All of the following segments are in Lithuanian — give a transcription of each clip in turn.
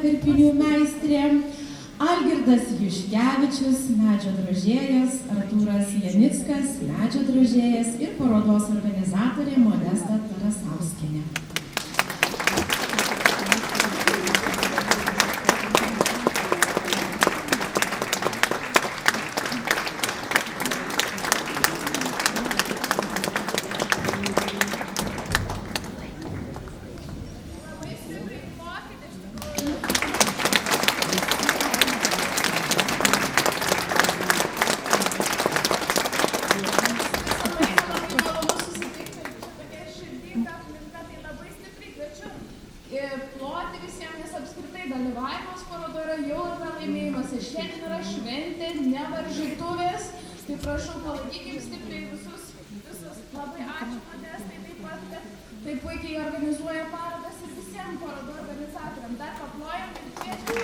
karpinių meistrė, Algirdas Juškevičius, medžio drožėjas, Artūras Janickas, medžio drožėjas ir parodos organizatorė Modesta Tarasauskienė. Ploti visiems, nes apskritai dalyvavimas parodoje yra jau ir pralaimėjimas. Ir šiandien yra šventė, ne varžytuvės. Tai prašau, palaikykim stipriai visus. Labai ačiū Modestai taip pat, kad taip puikiai organizuoja parodas ir visiems parodų organizatoriams. Dar paplojam ir kviečiam.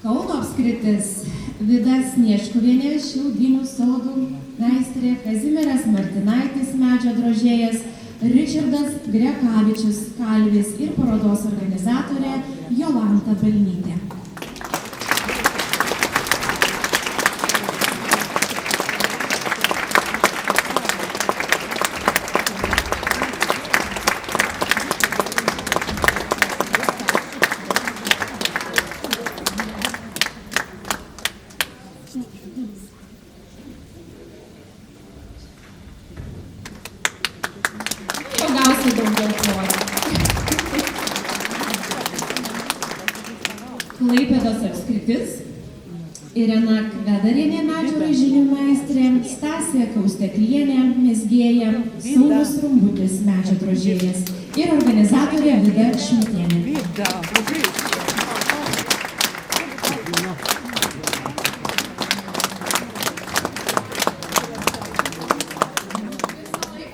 Kauno apskritis. Vida Sniečkuvienė, Šiaudinių sodų meistrė, Kazimieras Martinaitis, medžio drožėjas, Ričardas Grekavičius, kalvis ir parodos organizatorė Jolanta Balnytė. Klaipėdos apskritis. Irena Kvedarienė, medžio raižinių meistrė, Stasė Kausteklienė, mezgėja, Saulius Rumbutis, medžio drožėjas ir organizatorė Vida Šmitienė.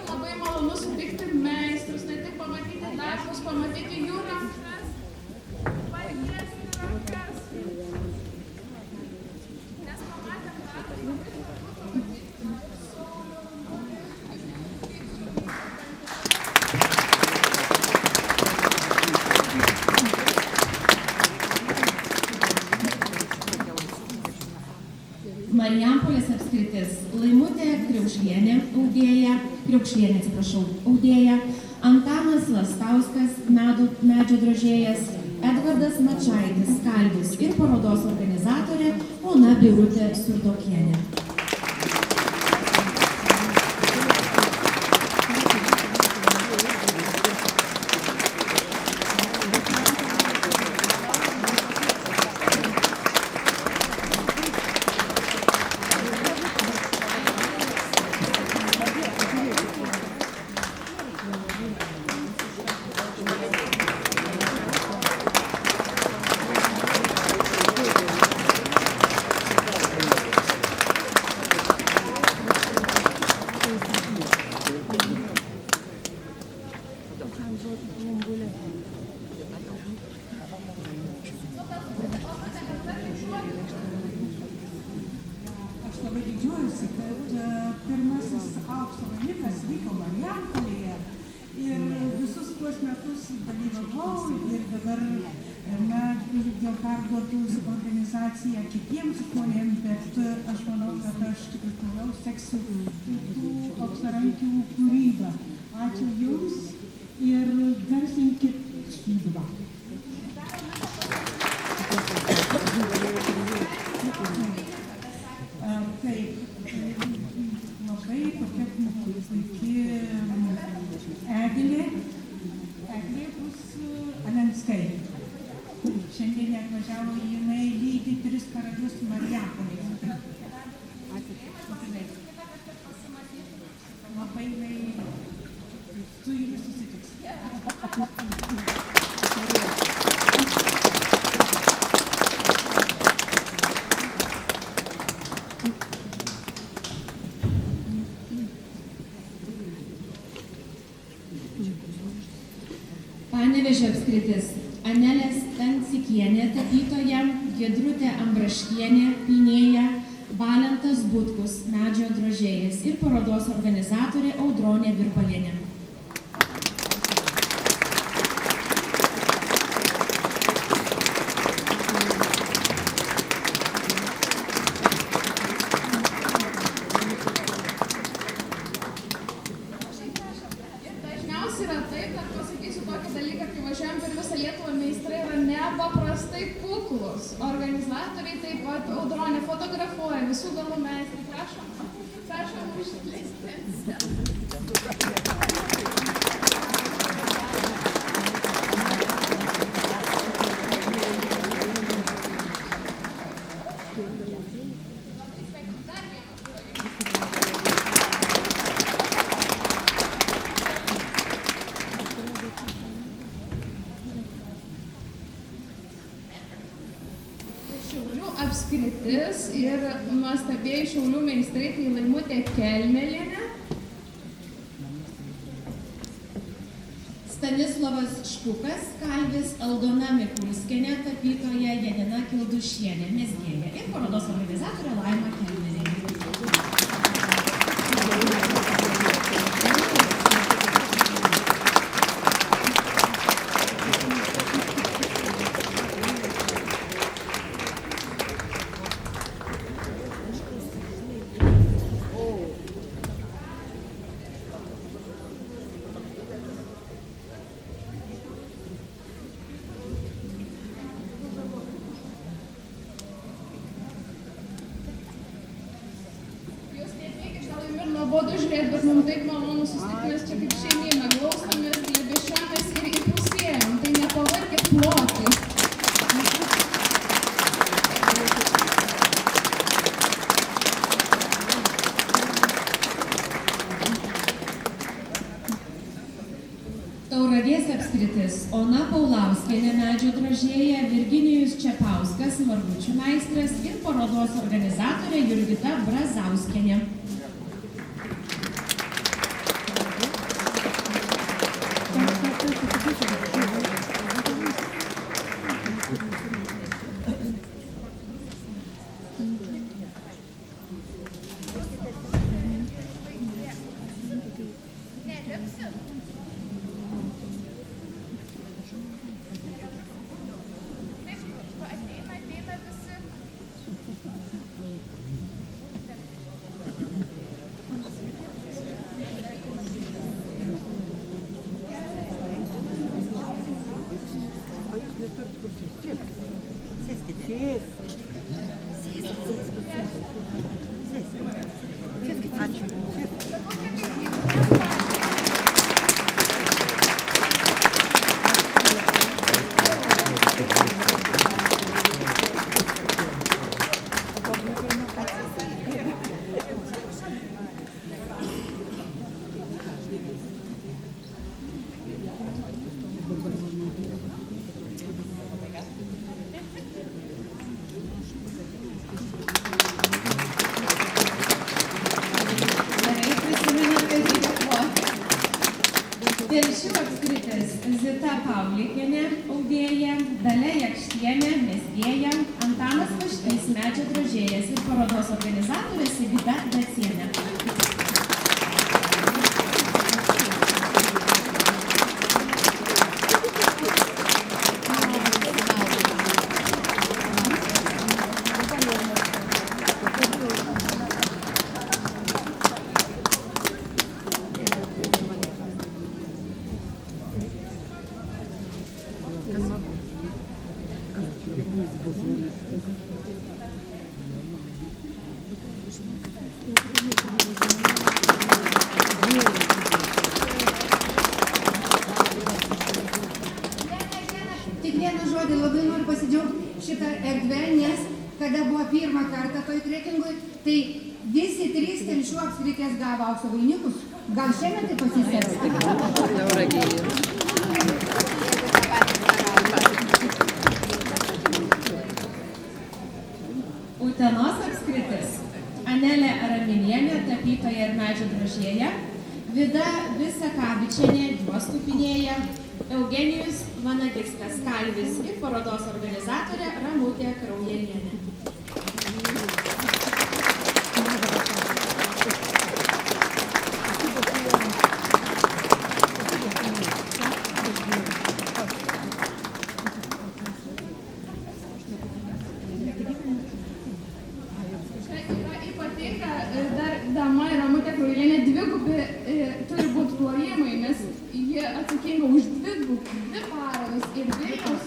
Labai malonu sutikti meistrus, ne tik pamatyti darbus, pamatyti jų rankas, paliesti rankas. Nes pamatėm darbus, labai svarbu pamatyti Marijampolės apskritis. Laimutė Kriaukšlienė, audėja, Antanas Lastauskas, medžio drožėjas, Edvardas Mačaitis, kalvis ir parodos organizatorė Ona Birutė Surdokienė. Labai didžiuojuosi, kad pirmasis aukso vainikas vyko Marijampolėje ir visus tuos metus dalyvavau ir dabar jau perduodu organizaciją kitiems žmonėms, bet aš manau, kad aš tikrai toliau seksiu tų auksarankių kūrybą. Ačiū Jums ir garsinkit šyduvą. Taip, labai tokia puiki Eglė bus Alenskaitė. Šiandien atvažiavo, jinai lydi 3 karalius Marijampolėje. Labai jinai su jumis susitiks. Panevėžio apskritis. Anelė Stancikienė, tapytoja, Giedrutė Ambraškienė, pynėja, Valentas Butkus, medžio drožėjas ir parodos organizatorė Audronė Virbalienė. Dažniausiai yra taip, kad pasakysiu tokį dalyką, kai važiuojam per visą Lietuvą, meistrai yra nepaprastai kuklus. Organizatoriai taip pat Audronė fotografuoja visų galų meistrai. Prašom užleisti. Šiaulių apskritis ir nuostabieji Šiaulių meistrai tai Laimutė Kelmelienė, Stanislovas Špukas, kalvis Aldona Mikulskienė, tapytoja Janina Kildušienė, mezgėja ir parodos organizatorė Laima Kelmelienė. nuobodu žiūrėti, bet mums taip malonu susitikti, mes čia kaip šeimyna, glaustomės, glėbesčiomės ir įpusėjom, tai nepavarkit ploti. Tauragės apskritis Ona Paulauskienė, medžio drožėja, Virginijus Čepauskas, margučių meistras ir parodos organizatorė Jurgita Brazauskienė. Telšių apskritis Zita Paulikienė, audėja, Dalia Jakštienė, mezgėja, Antanas Vaštys, medžio drožėjas ir parodos organizatorė Sigita Dacienė. Tik vieną žodį, labai noriu pasidžiaugti šitą erdvę, nes kada buvo pirmą kartą toj trekingui, tai visi 3 Telšių apskrities gavo aukso vainikus. Gal šiemet tai pasiseks? Utenos apskritis Anelė Araminienė, tapytoja ir medžio drožėja, Vida Visakavičienė, juostų pynėja, Eugenijus Vanagickas, kalvis ir parodos organizatorė Ramutė Kraujelienė. atsakinga už dvi parodas ir Vilniaus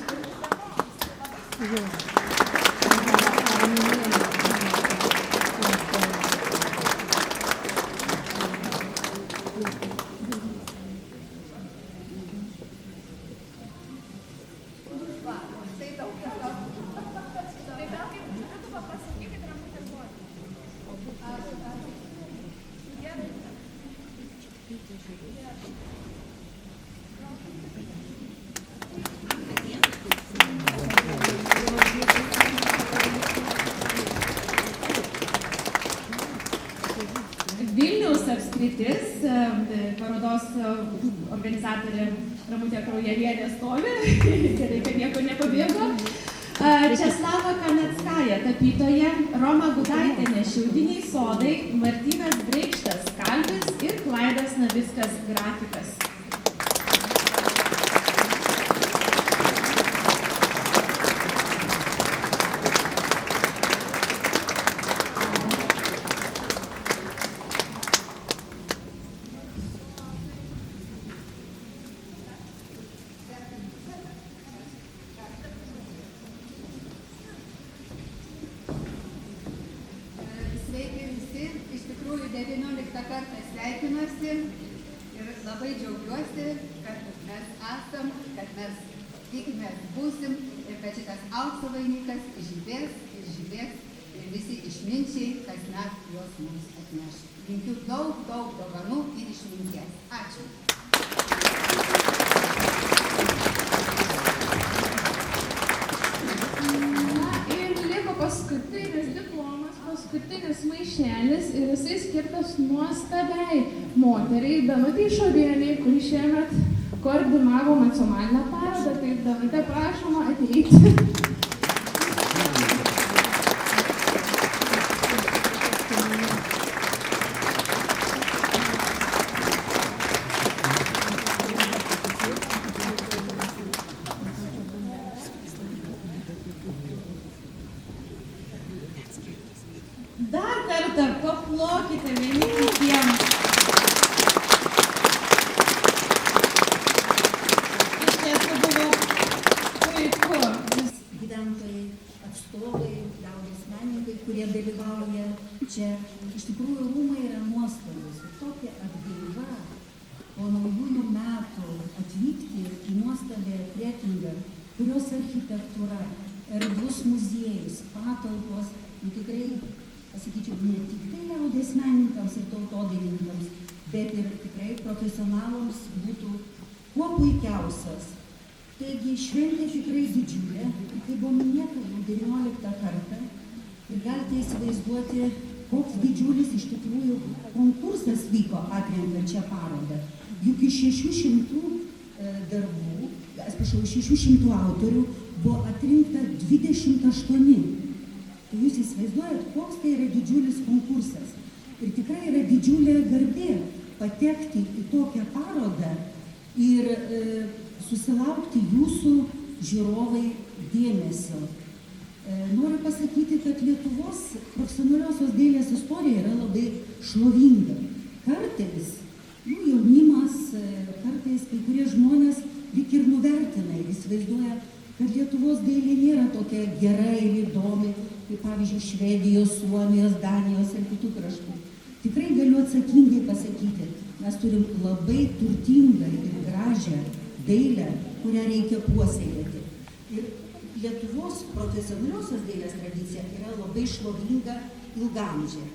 Vilniaus apskritis, parodos organizatorė Ramutė Kraujalienė stovi, gerai, kad nieko nepabėgo. Česlava Kaneckaja tapytoja, Roma Gudaitienė Šiaudiniai sodai, Martynas Breikštas kalvis ir Klaidas Navickas grafikas. Sveiki visi, iš tikrųjų 19 kartą sveikinuosi ir labai džiaugiuosi, kad mes esam, kad mes tikimės būsim ir kad šitas aukso vainikas žibės ir visi išminčiai kasmet juos mums atneš. Linkiu daug dovanų ir išminties. Ačiū. Paskutinis diplomas, paskutinis maišelis ir jisai skirtas nuostabiai moteriai Danutei Šovienei, kuri šiemet koordinavo nacionalinę parodą. Tai Danutė, prašoma ateiti. Dar kartą paplokite vieni kitiems. Iš tiesų buvo puiku. Gyventojai, atstovai, liaudies menininkai, kurie dalyvauja čia. Iš tikrųjų, rūmai yra nuostabus. Ir tokia atgaiva po naujųjų metų atvykti į nuostabią Kretingą, kurios architektūra, erdvus muziejus, patalpos, tikrai, pasakyčiau, ne tik tai liaudies menininkams ir tautodailininkams, bet ir tikrai profesionalams būtų kuo puikiausias. Taigi šventė tikrai didžiulė, tai buvo minėta jau 19 kartą ir galite įsivaizduoti, koks didžiulis iš tikrųjų konkursas vyko atrenkant šią parodą. Juk iš 600 darbų, atsiprašau, 600 autorių buvo atrinkta 28. Tai jūs įsivaizduojat, koks tai yra didžiulis konkursas. Ir tikrai yra didžiulė garbė patekti į tokią parodą ir susilaukti jūsų žiūrovai dėmesio. Noriu pasakyti, kad Lietuvos profesionaliosios dailės istorija yra labai šlovinga. Kartais jaunimas, kartais kai kurie žmonės lyg ir nuvertina ir įsivaizduoja, kad Lietuvos dailė nėra tokia gera ir įdomi, kaip pavyzdžiui Švedijos, Suomijos, Danijos ir kitų kraštų. Tikrai galiu atsakingai pasakyti, mes turim labai turtingą ir gražią dailę, kurią reikia puoselėti. Ir Lietuvos profesionaliosios dailės tradicija yra labai šlovinga ilgaamžė.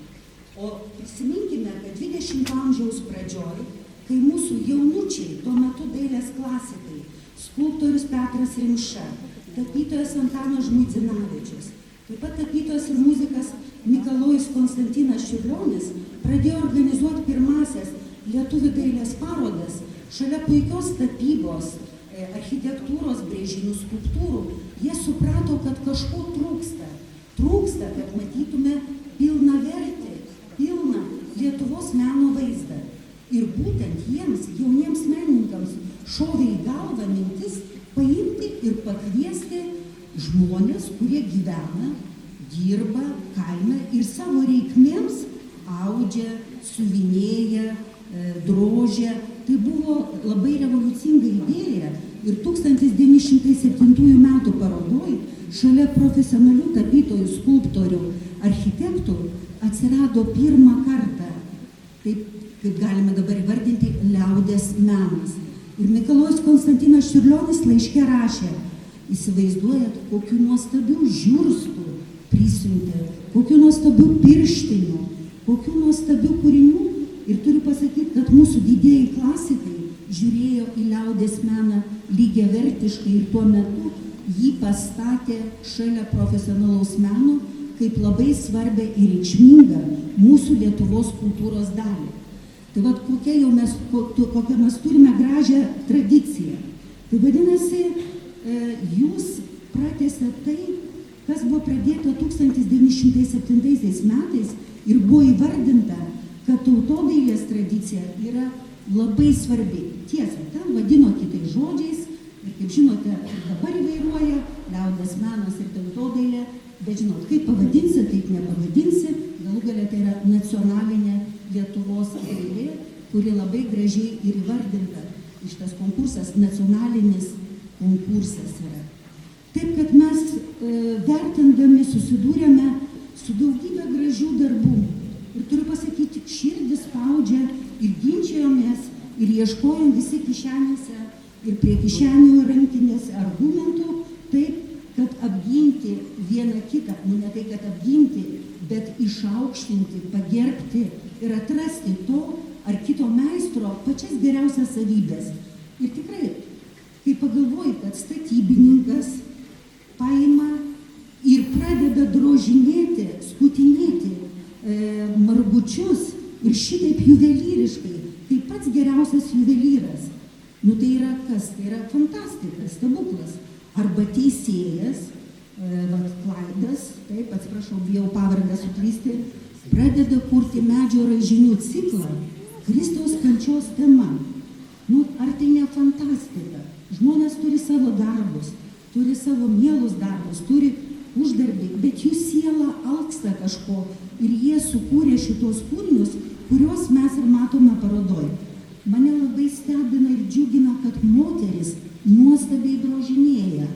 O prisiminkime, kad 20 amžiaus pradžioj, kai mūsų jaunučiai, tuo metu dailės klasikai, skulptorius Petras Rimša, tapytojas Antanas Žmuidzinavičius, taip pat tapytojas ir muzikas Mikalojus Konstantinas Čiurlionis pradėjo organizuoti pirmasias lietuvių dailės parodas šalia puikios tapybos, architektūros brėžinių, skulptūrų. Jie suprato, kad kažko trūksta. Trūksta, kad matytume pilną vertę, pilną Lietuvos meno vaizdą. Ir būtent jiems, jauniems menininkams, šovė į galvą mintis paimti ir pakviesti žmonės, kurie gyvena, dirba kaime ir savo reikmėms audžia, siuvinėja, drožia tai buvo labai revoliucinga idėja ir 1907 metų parodoj šalia profesionalių tapytojų, skulptorių, architektų atsirado pirmą kartą, taip kaip galime dabar įvardinti, liaudies menas. Ir Mikalojus Konstantinas Čiurlionis laiške rašė, įsivaizduojat, kokių nuostabių žiurstų prisiuntė, kokių nuostabių pirštinių, kokių nuostabių kūrinių. Ir turiu pasakyti, kad mūsų didieji klasikai žiūrėjo į liaudies meną lygiavertiškai ir tuo metu jį pastatė šalia profesionalaus meno kaip labai svarbę ir reikšmingą mūsų Lietuvos kultūros dalį. Tai vat kokią mes turime gražią tradiciją. Tai vadinasi, jūs pratęsėte tai, kas buvo pradėta 1907 metais ir buvo įvardinta, kad tautodailės tradicija yra labai svarbi. Tiesa, ten vadino kitais žodžiais ir kaip žinote, dabar įvairuoja liaudies menas ir tautodailė, bet žinot, kaip pavadinsi, taip nepavadinsi, galų galia tai yra nacionalinė Lietuvos dailė, kuri labai gražiai ir įvardinta. Šitas konkursas nacionalinis konkursas yra. Taip, kad mes vertindami susidūrėme su daugybė gražių darbų. Ir turiu pasakyti, širdis spaudžia ir ginčijomės ir ieškojom visi kišenėse ir prie kišenių rankinėse argumentų, taip, kad apginti vieną kitą, ne tai, kad apginti, bet išaukštinti, pagerbti ir atrasti to ar kito meistro pačias geriausias savybės. Ir tikrai, kai pagalvoji, kad statybininkas paima ir pradeda drožinėti, skutinėti margučius ir šitaip juvelyriškai, tai pats geriausias juvelyras. Nu tai yra kas? Tai yra fantastika, stebuklas. Arba teisėjas, Klaidas, taip, atsiprašau, bijau pavardę suklysti, pradeda kurti medžio raižinių ciklą Kristaus kančios tema. Nu, ar tai ne fantastika? Žmonės turi savo darbus, turi savo mielus darbus, turi uždarbį, bet jų siela alksta kažko ir jie sukūrė šitos kūrinius, kuriuos mes ir matome parodoj. Mane labai stebina ir džiugina, kad moteris nuostabiai drožinėja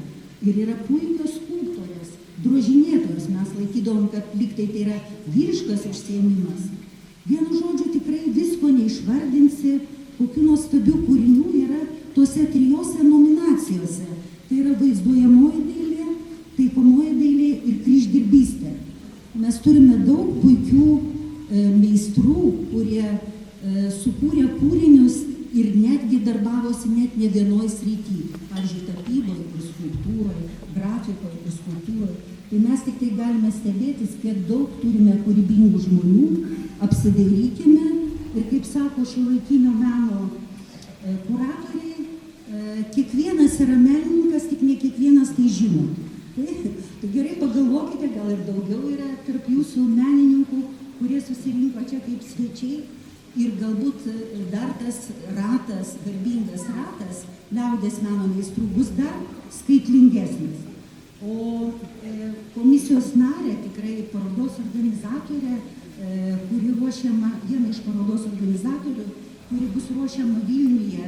ir yra puikios skulptorės, drožinėtojos. Mes laikydavom, kad lygtai tai yra vyriškas užsiėmimas. Vienu žodžiu tikrai visko neišvardinsi, kokių nuostabių kūrinių yra tose 3 nominacijose. Tai yra vaizduojamoji dailė, taikomoji dailė ir kryždirbystė. Mes turime daug puikių meistrų, kurie sukūrė kūrinius ir netgi darbavosi net ne vienoj srity. Pavyzdžiui, tapyboje ir skulptūroje, grafikoje ir skulptūroje. Tai mes tik tai galime stebėtis, kiek daug turime kūrybingų žmonių, apsidairykime ir, kaip sako šiuolaikinio meno kuratoriai, kiekvienas yra menininkas, tik ne kiekvienas tai žino. Tai gerai pagalvokite, gal ir daugiau yra tarp jūsų menininkų, kurie susirinko čia kaip svečiai ir galbūt dar tas ratas, garbingas ratas, liaudies meno meistrų bus dar skaitlingesnis. O komisijos narė, tikrai parodos organizatorė, kuri ruošiama, viena iš parodos organizatorių, kuri bus ruošiama Vilniuje,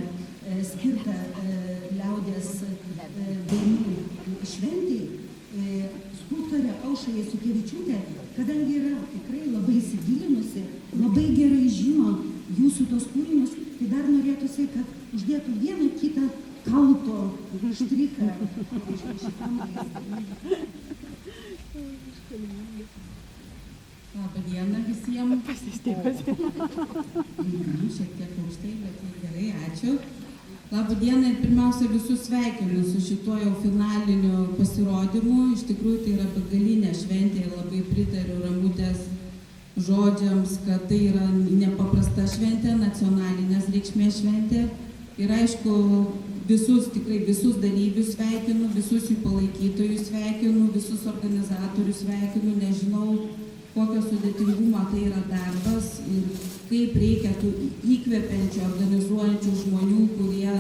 skirta liaudies dainų šventei, skulptorė Aušra Jasiukevičiūtė, kadangi yra tikrai labai įsigilinusi, labai gerai žino jūsų tos kūrinius, tai dar norėtųsi, kad uždėtų vieną kitą kalto štrichą. Labą dieną visiems. Šiek tiek aukštai, bet gerai, ačiū. Labą dieną ir pirmiausia visus sveikinu su šituo jau finaliniu pasirodymu. Iš tikrųjų tai yra begalinė šventė ir labai pritariu Ramutės žodžiams, kad tai yra nepaprasta šventė, nacionalinės reikšmės šventė. Ir aišku, tikrai visus dalyvius sveikinu, visus jų palaikytojus sveikinu, visus organizatorius sveikinu, nežinau, kokio sudėtingumo tai yra darbas ir kaip reikia tų įkvepiančių, organizuojančių žmonių, kurie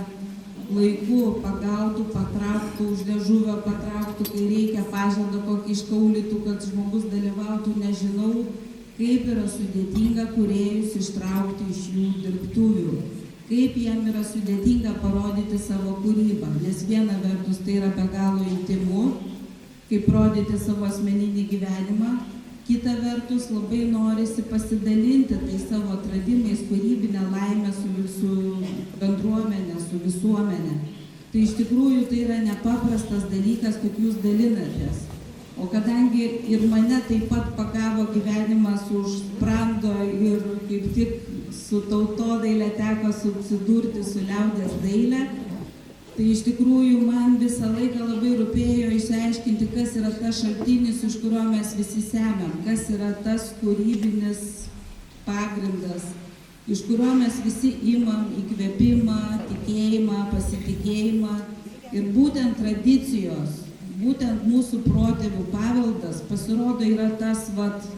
laiku pagautų, patrauktų, už liežuvio patrauktų, kai reikia pažadą kokį iškaulytų, kad žmogus dalyvautų, nežinau, kaip yra sudėtinga kūrėjus ištraukti iš jų dirbtuvių. kaip jam yra sudėtinga parodyti savo kūrybą, nes viena vertus tai yra be galo intymu, kaip rodyti savo asmeninį gyvenimą, kita vertus labai norisi pasidalinti tai savo atradimais, kūrybinę laimę su bendruomenė, su visuomenė. Tai iš tikrųjų tai yra nepaprastas dalykas, kad jūs dalinatės. O kadangi ir mane taip pat pagavo gyvenimas už sprando ir kaip tik su tautodaile teko susidurti su liaudies daile, tai iš tikrųjų man visą laiką labai rūpėjo išsiaiškinti, kas yra tas šaltinis, iš kurio mes visi semiam, kas yra tas kūrybinis pagrindas, iš kurio mes visi imam įkvėpimą, tikėjimą, pasitikėjimą. Ir būtent tradicijos, būtent mūsų protėvių paveldas pasirodo yra tas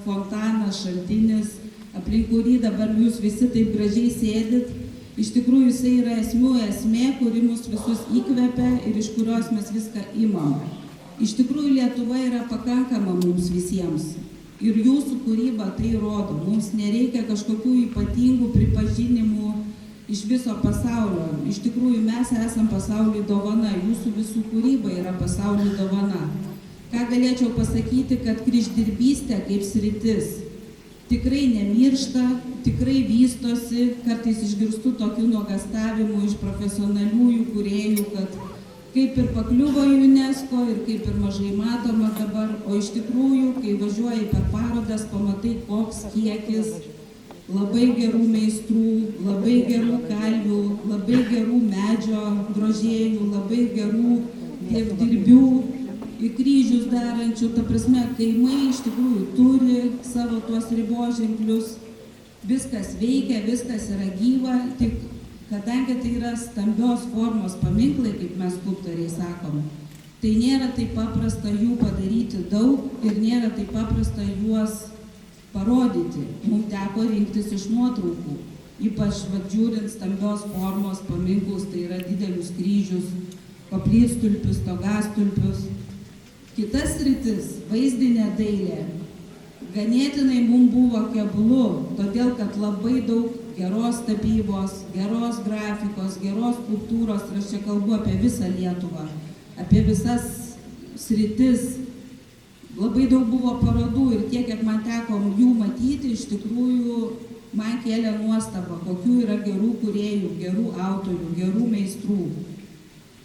fontanas, šaltinis, aplink kurį dabar jūs visi taip gražiai sėdit. Iš tikrųjų jisai yra esmė, kuri mus visus įkvepia ir iš kurios mes viską imam. Iš tikrųjų Lietuva yra pakankama mums visiems. Ir jūsų kūryba tai rodo. Mums nereikia kažkokių ypatingų pripažinimų iš viso pasaulio. Iš tikrųjų mes esam pasauliui dovana, jūsų visų kūryba yra pasauliui dovana. Ką galėčiau pasakyti, kad kryždirbystė kaip sritis tikrai nemiršta, tikrai vystosi, kartais išgirstu tokių nuogastavimų iš profesionaliųjų kūrėjų, kad kaip ir pakliuvo į UNESCO ir kaip ir mažai matoma dabar, o iš tikrųjų, kai važiuoji per parodas, pamatai, koks kiekis labai gerų meistrų, labai gerų kalvių, labai gerų medžio drožėjų, labai gerų dievdirbių, į kryžius darančių, ta prasme, kaimai iš tikrųjų turi savo tuos riboženklius, viskas veikia, viskas yra gyva, tik kadangi tai yra stambios formos paminklai, kaip mes skulptoriai sakom, tai nėra taip paprasta jų padaryti daug ir nėra taip paprasta juos parodyti. Mums teko rinktis iš nuotraukų, ypač žiūrint stambios formos paminklus, tai yra didelius kryžius, koplytstulpius, stogastulpius. Kitas sritis, vaizdinė dailė, ganėtinai mums buvo keblu, todėl kad labai daug geros tapybos, geros grafikos, geros skulptūros, ir aš čia kalbu apie visą Lietuvą, apie visas sritis. Labai daug buvo parodų ir tiek, kiek man teko jų matyti, iš tikrųjų man kėlė nuostabą, kokių yra gerų kūrėjų, gerų autorių, gerų meistrų.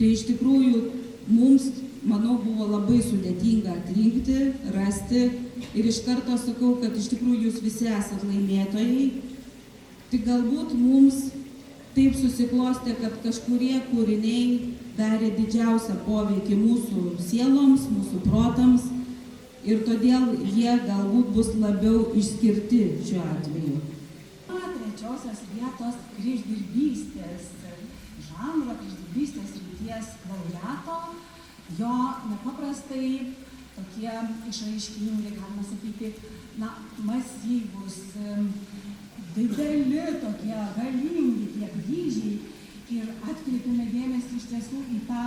Tai iš tikrųjų mums, manau, buvo labai sudėtinga atrinkti, rasti ir iš karto sakau, kad iš tikrųjų jūs visi esat laimėtojai. Tik galbūt mums taip susiklostė, kad kažkurie kūriniai darė didžiausią poveikį mūsų sieloms, mūsų protams ir todėl jie galbūt bus labiau išskirti šiuo atveju. Trečiosios vietos kryždirbystės žanro, kryždirbystės srities laureato, jo nepaprastai tokie išraiškingi, galima sakyti, masyvūs, dideli, tokie galingi tie kryžiai ir atkreipėme dėmesį iš tiesų į tą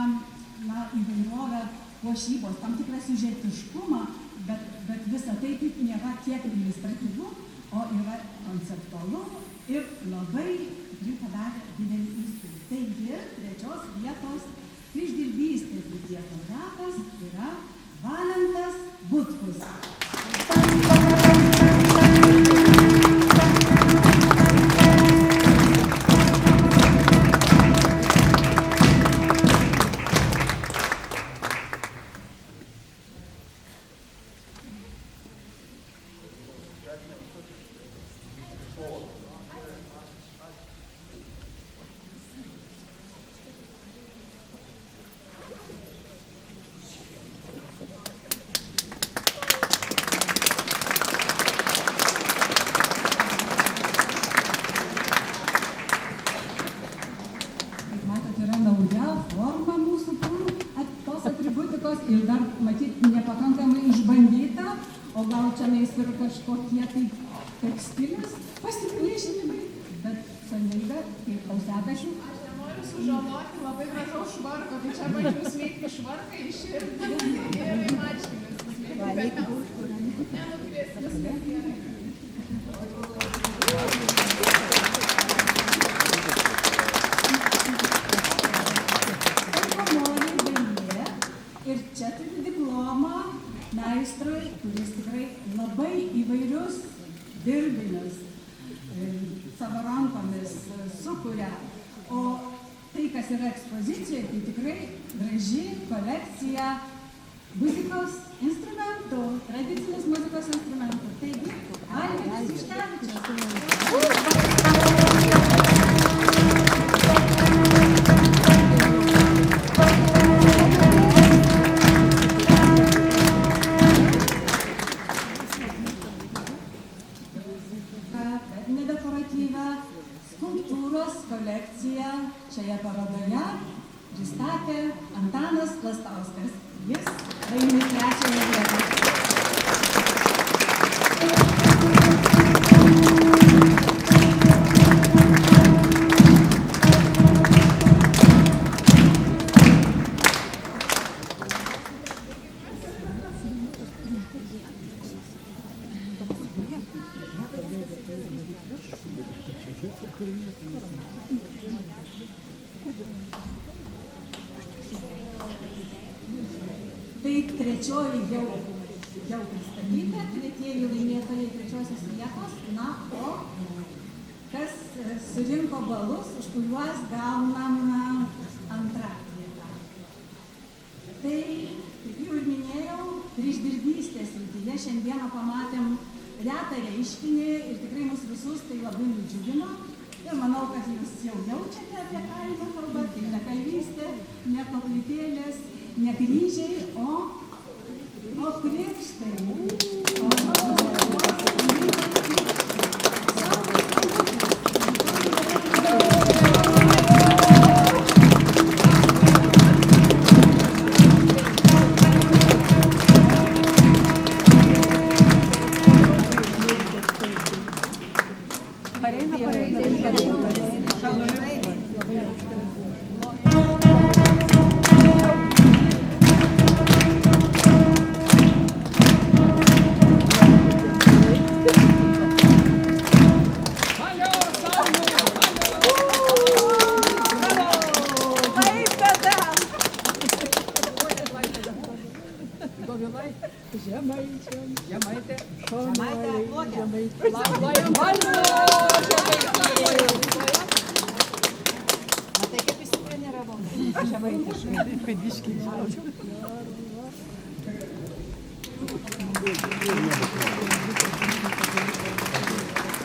įvairovę puošybos, tam tikrą siužetiškumą, bet visa tai taip nėra tiek iliustratyvu, o yra konceptualu ir labai tikrai padarė didelį įspūdį. Taigi, trečios vietos kryždirbystės srities laureatas yra Valentas Butkus. Ir dar, matyt, nepakankamai išbandyta, o gal čia ir kažkokie tai tekstilės pasipriešinimai, bet Solveiga, kaip tau sekasi? Aš nenoriu sužaloti labai gražaus švarko, tai čia bandžiau smeigti švarką į širdį ir į marškinius smeigti. Nenukviesti, viskas gerai. meistrui, kuris tikrai labai įvairius dirbinius savo rankomis sukuria. O tai, kas yra ekspozicijoje, tai tikrai graži kolekcija muzikos instrumentų, tradicinės muzikos instrumentų. Taigi, Alvydas Juškevičius. Dekoratyvią skulptūros kolekciją šioje parodoje pristatė Antanas Lastauskas. Jis laimi 3. vietą. Tai trečioji jau pristatyta, tretieji laimėtojai 3. vietos, na, o kas surinko balus, už kuriuos gaunam 2. vietą. Tai, kaip jau ir minėjau, kryždirbystės srityje šiandieną pamatėm retą reiškinį ir tikrai mus visus tai labai nudžiugino. Ir manau, kad jūs jau jaučiate, apie ką eina kalba, tai ne kalvystė, ne koplytėlės, ne kryžiai, o krikštai.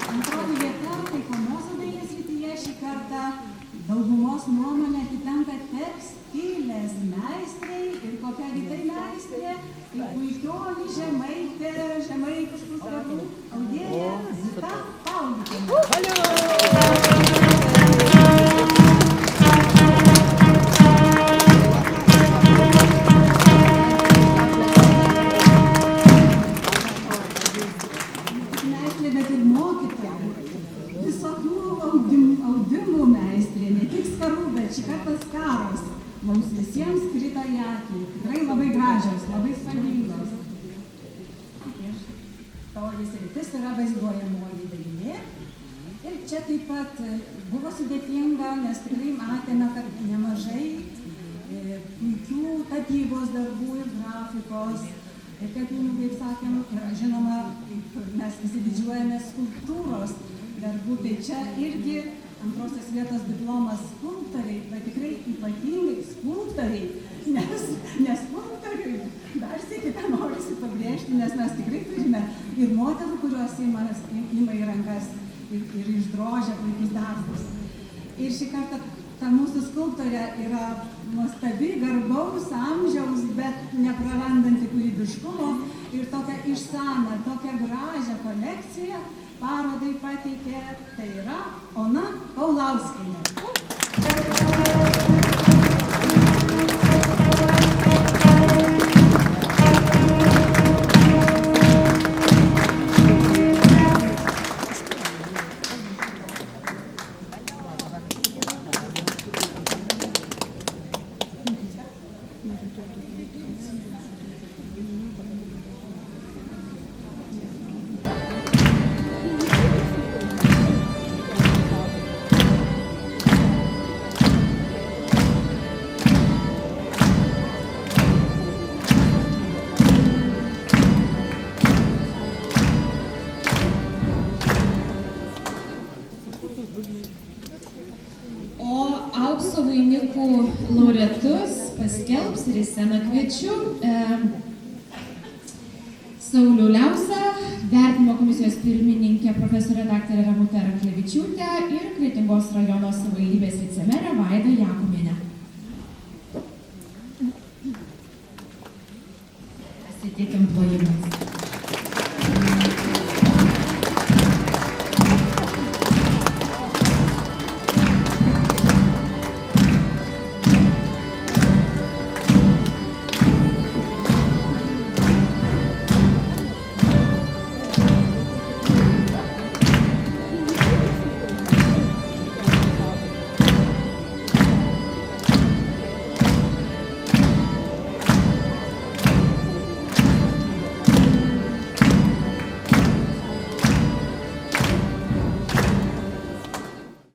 Antroji vieta taikomosios dailės srityje šį kartą daugumos nuomonė atitenka tekstilės meistrei. Ir kokia gi tai meistrė? Tai puikioji žemaitė, žemaitiškų sarų audėja Zita Paulikienė. Mums visiems krito į akį. Tikrai labai gražios, labai spalvingos. Toji sritis yra vaizduojamoji dailė. Ir čia taip pat buvo sudėtinga, nes tikrai matėme, kad nemažai puikių tapybos darbų ir grafikos. Ir kaip jau, kaip sakėm, yra žinoma, mes visi didžiuojame skulptūros darbų. Tai čia irgi 2. vietos diplomas skulptoriai, bet tikrai ypatingai skulptoriai, nes skulptoriui dar sykį tą norisi pabrėžti, nes mes tikrai turime ir moterų, kurios ima į rankas ir išdrožia puikius darbus. Ir šį kartą ta mūsų skulptorė yra nuostabi, garbaus amžiaus, bet neprarandanti kūrybiškumo ir tokią išsamią, tokią gražią kolekciją parodai pateikė, tai yra Ona Paulauskienė. paraiškų laureatus paskelbs ir į sceną kviečiu Saulių Liausą, vertinimo komisijos pirmininkę profesorę daktarę Ramutę Ranklevičiūtę ir Kretingos rajono savivaldybės vicemerę Vaidą Jakumienę. Pasitikim plojimais.